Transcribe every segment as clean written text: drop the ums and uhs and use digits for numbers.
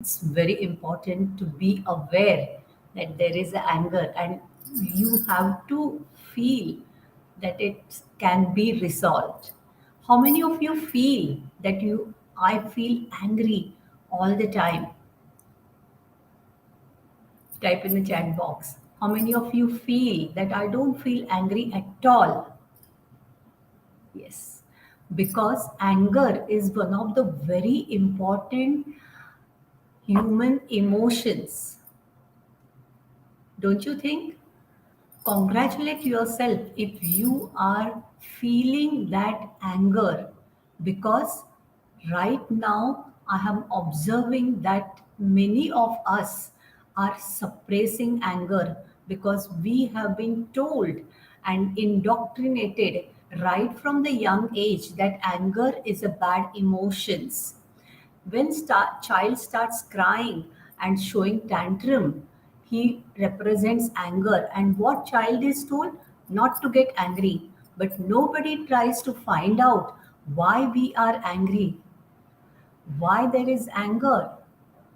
It's very important to be aware that there is anger, and you have to feel that it can be resolved. How many of you feel that I feel angry all the time? Type in the chat box. How many of you feel that I don't feel angry at all? Yes, because anger is one of the very important human emotions. Don't you think? Congratulate yourself if you are feeling that anger, because right now I am observing that many of us are suppressing anger because we have been told and indoctrinated right from the young age that anger is a bad emotions. When child starts crying and showing tantrum, he represents anger. And what child is told? Not to get angry. But nobody tries to find out why we are angry, why there is anger.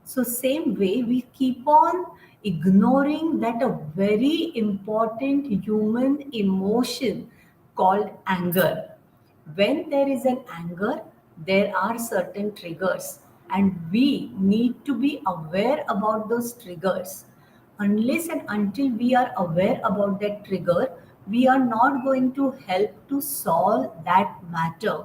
So, same way, we keep on ignoring that a very important human emotion called anger. When there is an anger, there are certain triggers, and we need to be aware about those triggers. Unless and until we are aware about that trigger, we are not going to help to solve that matter.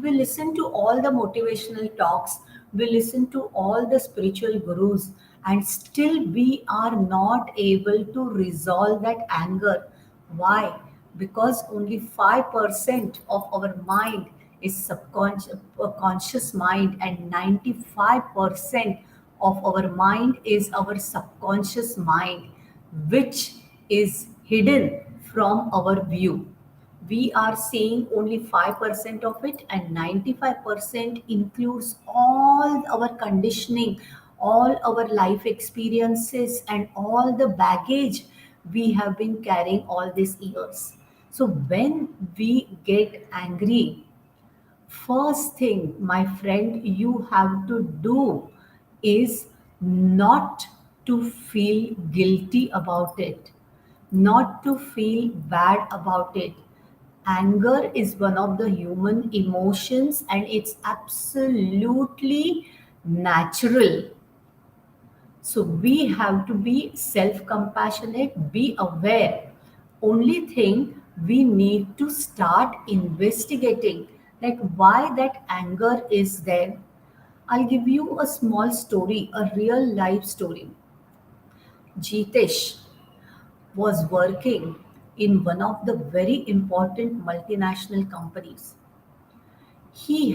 We listen to all the motivational talks, we listen to all the spiritual gurus, and still we are not able to resolve that anger. Why? Because only 5% of our mind is subconscious conscious mind, and 95% of our mind is our subconscious mind, which is hidden from our view. We are seeing only 5% of it, and 95% includes all our conditioning, all our life experiences, and all the baggage we have been carrying all these years. So when we get angry, first thing, my friend, you have to do is not to feel guilty about it, not to feel bad about it. Anger is one of the human emotions, and it's absolutely natural. So we have to be self compassionate, be aware. Only thing, we need to start investigating that why that anger is there. I'll give you a small story, a real life story. Jitesh was working in one of the very important multinational companies. He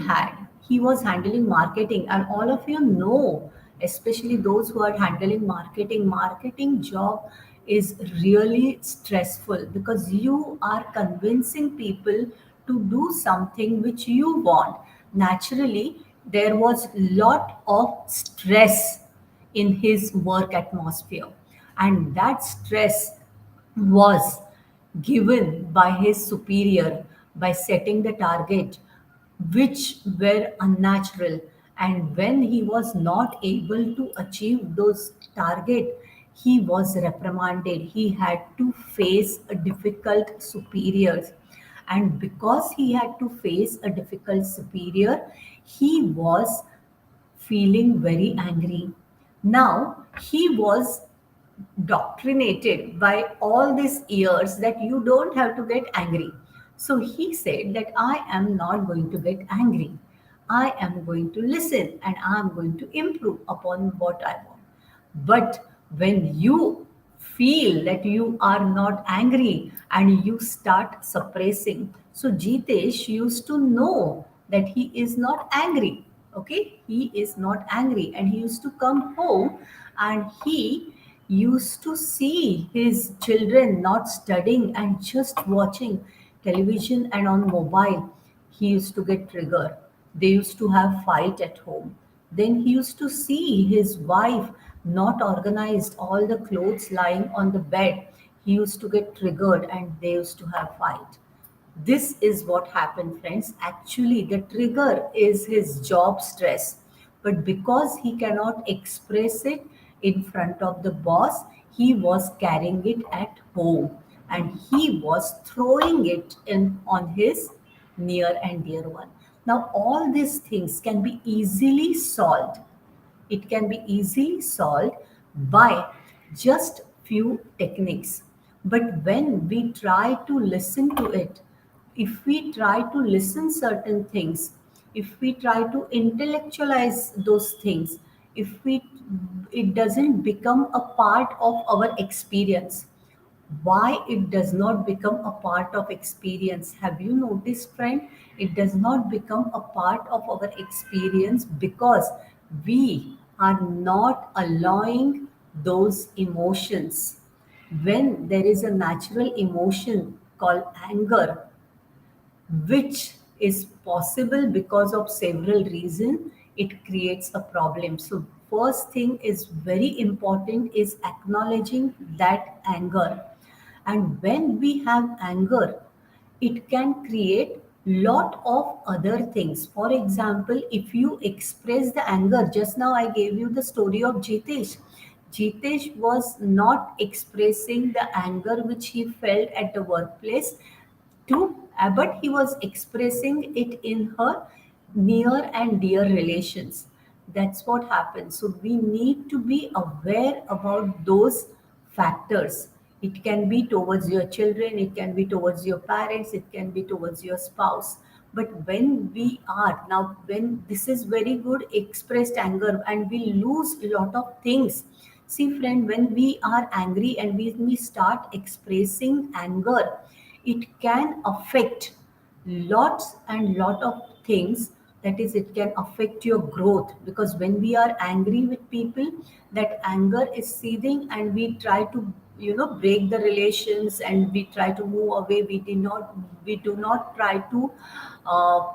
was handling marketing, and all of you know, especially those who are handling marketing job is really stressful because you are convincing people to do something which you want. Naturally, there was lot of stress in his work atmosphere, and that stress was given by his superior by setting the target which were unnatural, and when he was not able to achieve those target, he was reprimanded. He had to face a difficult superiors, and because he had to face a difficult superior, he was feeling very angry. Now he was doctrinated by all these years that you don't have to get angry. So he said that I am not going to get angry. I am going to listen and I am going to improve upon what I want. But when you feel that you are not angry and you start suppressing, so Jitesh used to know that he is not angry. Okay, he is not angry, and he used to come home and he used to see his children not studying and just watching television and on mobile. He used to get triggered. They used to have fight at home. Then he used to see his wife not organized, all the clothes lying on the bed. He used to get triggered and they used to have fight. This is what happened, friends. Actually, the trigger is his job stress. but because he cannot express it in front of the boss, he was carrying it at home and he was throwing it in on his near and dear one. Now, all these things can be easily solved. It can be easily solved by just few techniques. But when we try to listen to it, if we try to listen certain things, if we try to intellectualize those things, if we it doesn't become a part of our experience. Why it does not become a part of experience? Have you noticed, friend? It does not become a part of our experience because we are not allowing those emotions. When there is a natural emotion called anger, which is possible because of several reasons, it creates a problem. So first thing is very important is acknowledging that anger. And when we have anger, it can create lot of other things. For example, if you express the anger, just now I gave you the story of Jitesh was not expressing the anger which he felt at the workplace to, but he was expressing it in her near and dear relations. That's what happens. So we need to be aware about those factors. It can be towards your children, it can be towards your parents, it can be towards your spouse. But when we are now, when this is very good expressed anger, and we lose a lot of things. See, friend, when we are angry and we start expressing anger, it can affect lots and lot of things. That is, it can affect your growth, because when we are angry with people, that anger is seething and we try to break the relations and we try to move away. We do not try to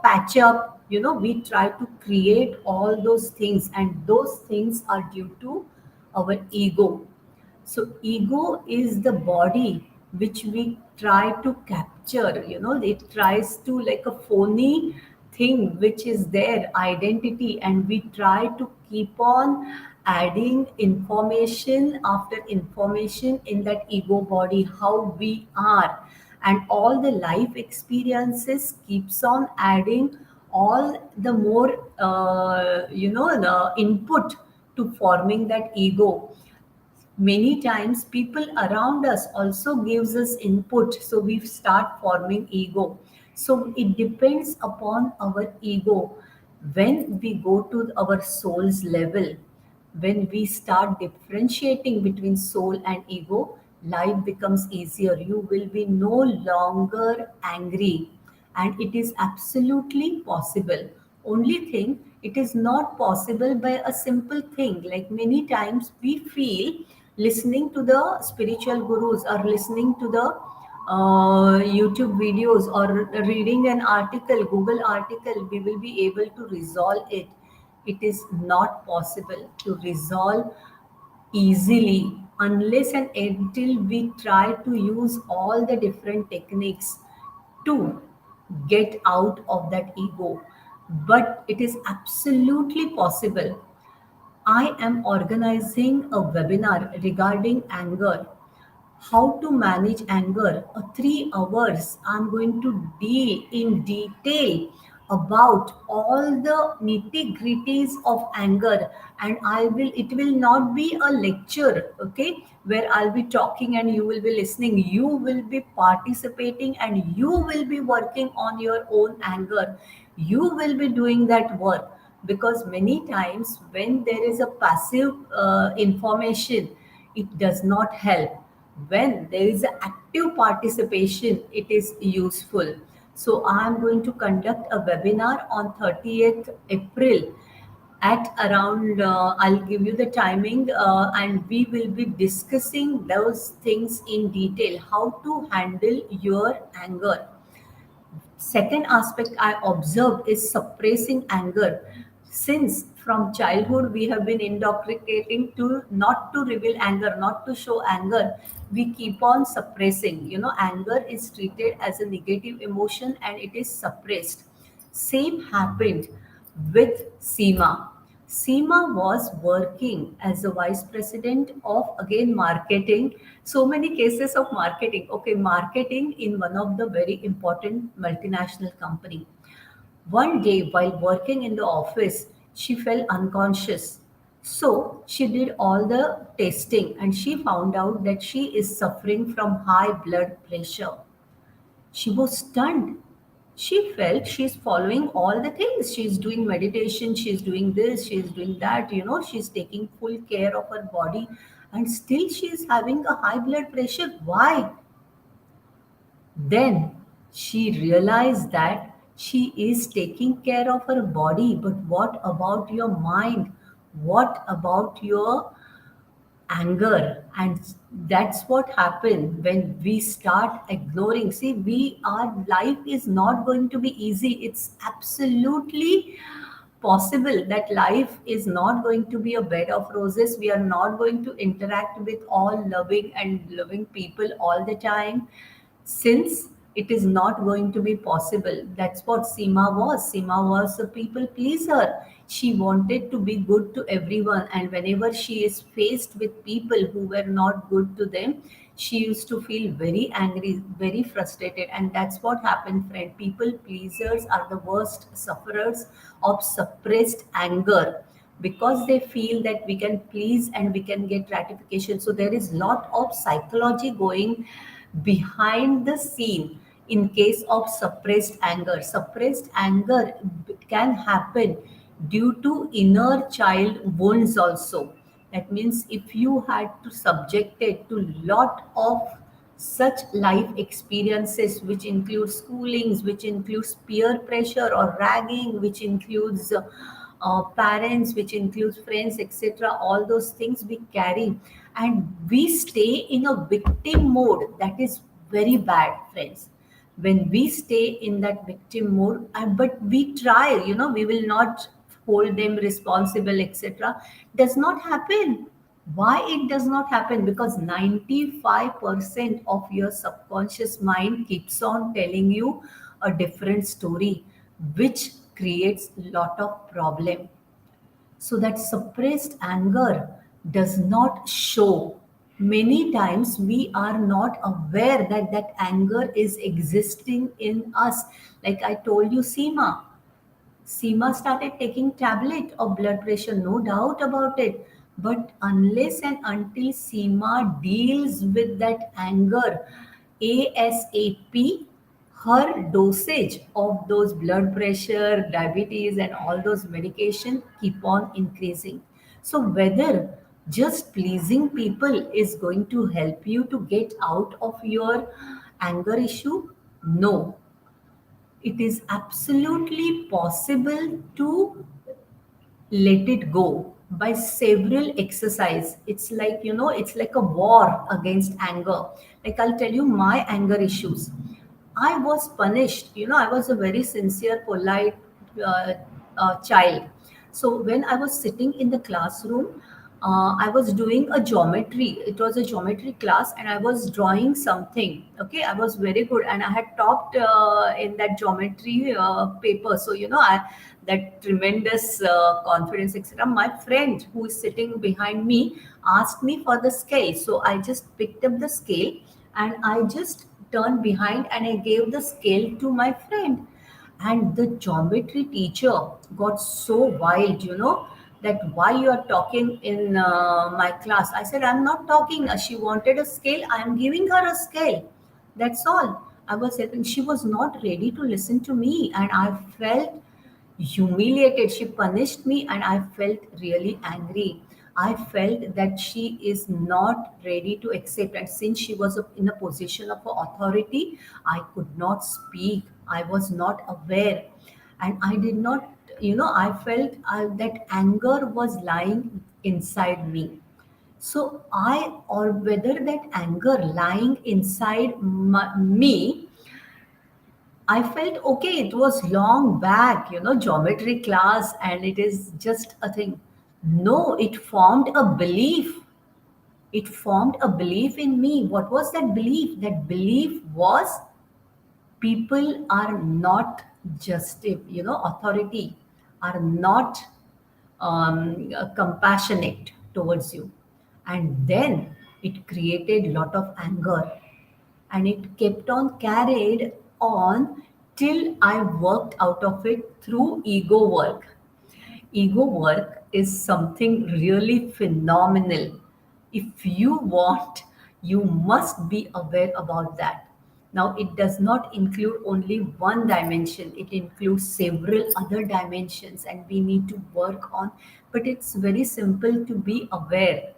patch up. We try to create all those things, and those things are due to our ego. So ego is the body which we try to capture. It tries to, like a phony thing which is their identity, and we try to keep on adding information after information in that ego body, how we are, and all the life experiences keeps on adding all the more the input to forming that ego. Many times people around us also gives us input, so we start forming ego. So it depends upon our ego. When we go to our soul's level, when we start differentiating between soul and ego, life becomes easier. You will be no longer angry, and it is absolutely possible. Only thing, it is not possible by a simple thing. Like many times we feel listening to the spiritual gurus or listening to the YouTube videos or reading an article, Google article, we will be able to resolve it. It is not possible to resolve easily unless and until we try to use all the different techniques to get out of that ego. But it is absolutely possible. I am organizing a webinar regarding anger, how to manage anger. 3 hours I'm going to deal in detail about all the nitty gritties of anger. And it will not be a lecture, okay, where I'll be talking and you will be listening. You will be participating and you will be working on your own anger. You will be doing that work, because many times when there is a passive information, it does not help. When there is an active participation, it is useful. So I am going to conduct a webinar on 30th April at around, I'll give you the timing, and we will be discussing those things in detail, how to handle your anger. Second aspect I observed is suppressing anger. Since from childhood we have been indoctrinating to not to reveal anger, not to show anger, we keep on suppressing. Anger is treated as a negative emotion and it is suppressed. Same happened with Seema. Seema was working as a vice president of again marketing. So many cases of marketing. Okay, marketing in one of the very important multinational company. One day, while working in the office, she fell unconscious. So she did all the testing and she found out that she is suffering from high blood pressure. She was stunned. She felt she's following all the things. She's doing meditation, she's doing this, she's doing that, she's taking full care of her body, and still she's having a high blood pressure. Why? Then she realized that she is taking care of her body, but what about your mind? What about your anger? And that's what happens when we start ignoring. See, our life is not going to be easy. It's absolutely possible that life is not going to be a bed of roses. We are not going to interact with all loving and loving people all the time, since it is not going to be possible. That's what Seema was. Seema was a people pleaser. She wanted to be good to everyone, and whenever she is faced with people who were not good to them, she used to feel very angry, very frustrated. And that's what happened, friend. People pleasers are the worst sufferers of suppressed anger, because they feel that we can please and we can get gratification. So there is lot of psychology going behind the scene in case of suppressed anger. Suppressed anger can happen due to inner child wounds also. That means if you had to subjected to lot of such life experiences, which includes schoolings, which includes peer pressure or ragging, which includes parents, which includes friends, etc. All those things we carry, and we stay in a victim mode. That is very bad, friends. When we stay in that victim mode, but we try, we will not hold them responsible, etc. Does not happen. Why it does not happen? Because 95% of your subconscious mind keeps on telling you a different story, which creates a lot of problem. So that suppressed anger does not show. Many times we are not aware that that anger is existing in us. Like I told you, Seema started taking tablet of blood pressure, no doubt about it. But unless and until Seema deals with that anger ASAP, her dosage of those blood pressure, diabetes, and all those medication keep on increasing. So whether just pleasing people is going to help you to get out of your anger issue, no, it is absolutely possible to let it go by several exercise. It's like, it's like a war against anger. Like I'll tell you my anger issues. I was punished, I was a very sincere, polite uh, child. So when I was sitting in the classroom, I was doing a geometry. It was a geometry class, and I was drawing something. Okay, I was very good, and I had topped in that geometry paper. So I that tremendous confidence, etc. My friend who is sitting behind me asked me for the scale, so I just picked up the scale and I just turned behind and I gave the scale to my friend. And the geometry teacher got so wild, that why you are talking in my class. I said, I'm not talking. She wanted a scale. I'm giving her a scale. That's all. I was saying she was not ready to listen to me, and I felt humiliated. She punished me, and I felt really angry. I felt that she is not ready to accept. And since she was in a position of authority, I could not speak. I was not aware. And I did not, I felt that anger was lying inside me. So or whether that anger lying inside me, I felt okay, it was long back, geometry class, and it is just a thing. No, it formed a belief. It formed a belief in me. What was that belief? That belief was people are not just, authority are not compassionate towards you. And then it created lot of anger, and it kept on carried on till I worked out of it through ego work. Ego work is something really phenomenal. If you want, you must be aware about that. Now, it does not include only one dimension, it includes several other dimensions, and we need to work on. But it's very simple to be aware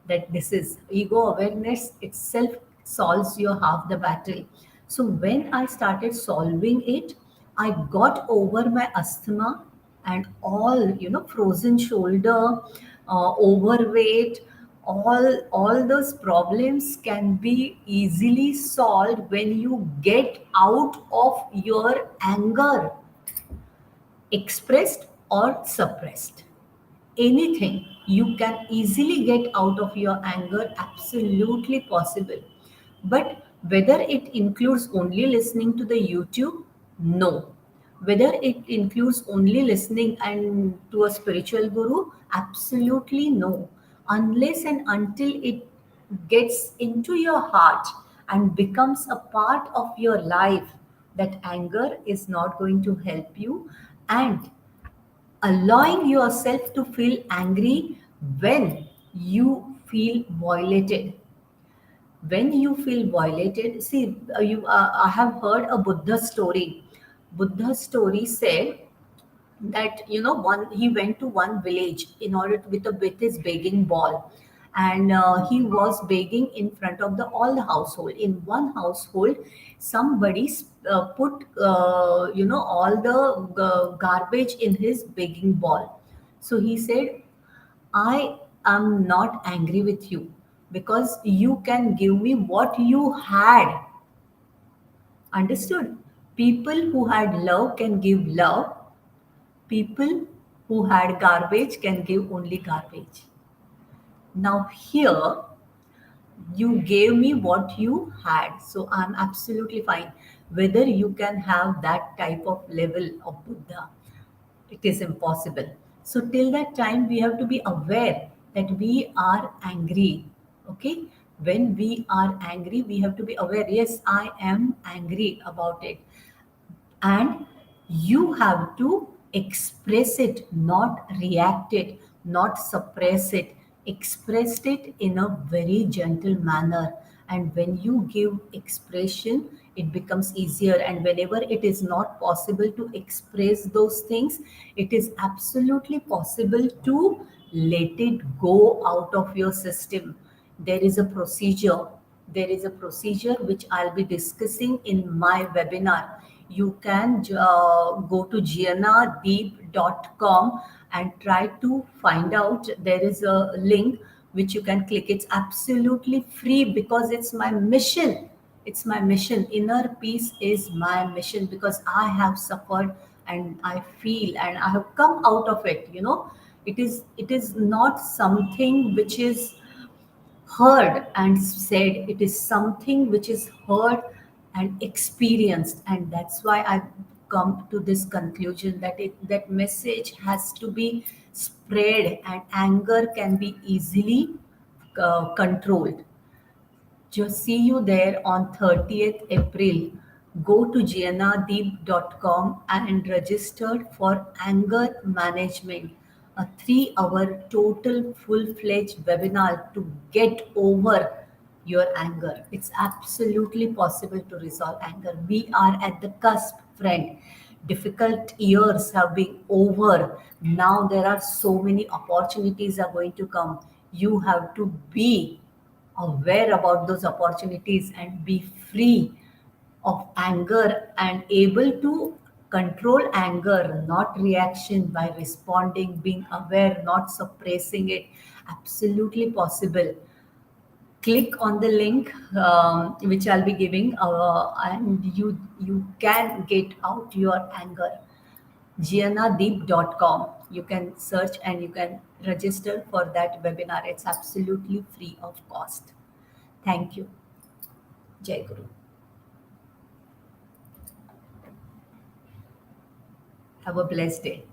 that this is ego awareness itself solves your half the battle. So when I started solving it, I got over my asthma and all, frozen shoulder, overweight, all those problems can be easily solved when you get out of your anger, expressed or suppressed. Anything you can easily get out of your anger, absolutely possible. But whether it includes only listening to the YouTube, no. Whether it includes only listening and to a spiritual guru, absolutely no. Unless and until it gets into your heart and becomes a part of your life, that anger is not going to help you. And allowing yourself to feel angry when you feel violated. When you feel violated, see, I have heard a Buddha story. Buddha story said that, one he went to one village in order to, with his begging ball, and he was begging in front of the all the household. In one household, somebody put, all the garbage in his begging ball. So he said, I am not angry with you because you can give me what you had. Understood? People who had love can give love. People who had garbage can give only garbage. Now, here, you gave me what you had, so I'm absolutely fine. Whether you can have that type of level of Buddha, it is impossible. So, till that time, we have to be aware that we are angry. Okay? When we are angry, we have to be aware, yes, I am angry about it, and you have to express it, not react it, not suppress it. Express it in a very gentle manner, and when you give expression, it becomes easier. And whenever it is not possible to express those things, it is absolutely possible to let it go out of your system. There is a procedure. There is a procedure which I'll be discussing in my webinar. You can go to giannadeep.com and try to find out. There is a link which you can click. It's absolutely free because it's my mission. It's my mission. Inner peace is my mission because I have suffered and I feel and I have come out of it. It is not something which is heard and said. It is something which is heard and experienced, and that's why I've come to this conclusion that that message has to be spread, and anger can be easily controlled. Just see you there on 30th April. Go to giannadeep.com and register for anger management, a 3-hour total full-fledged webinar to get over your anger. It's absolutely possible to resolve anger. We are at the cusp, friend. Difficult years have been over. Now there are so many opportunities are going to come. You have to be aware about those opportunities and be free of anger and able to control anger, not reaction, by responding, being aware, not suppressing it. Absolutely possible. Click on the link which I'll be giving, and you can get out your anger. giannadeep.com. You can search and you can register for that webinar. It's absolutely free of cost. Thank you. Jai Guru. Have a blessed day.